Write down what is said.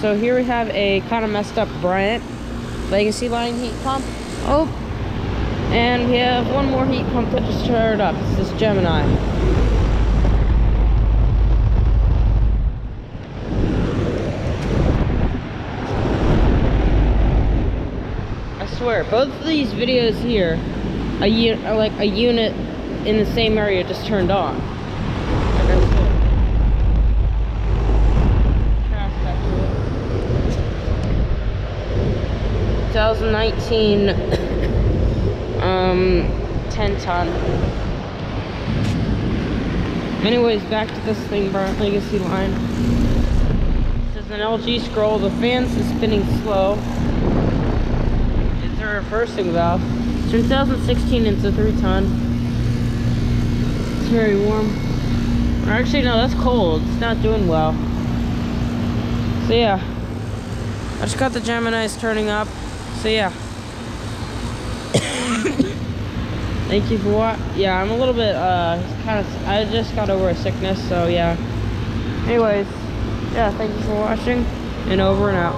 So here we have a kind of messed up Bryant legacy line heat pump. Oh, and we have one more heat pump that just started up. It's this Gemini. I swear, both of these videos here, a unit in the same area just turned on. 2019 10 ton. Anyways, back to this thing, Bryant legacy line. This is an LG scroll. The fan's is spinning slow. It's a reversing valve. It's 2016. It's a 3 ton. It's very warm. Or actually, no, that's cold. It's not doing well. So yeah, I just got the Geminis turning up. So yeah. Thank you for watching. Yeah, I'm a little bit I just got over a sickness, so yeah. Anyways, yeah, thank you for watching, and over and out.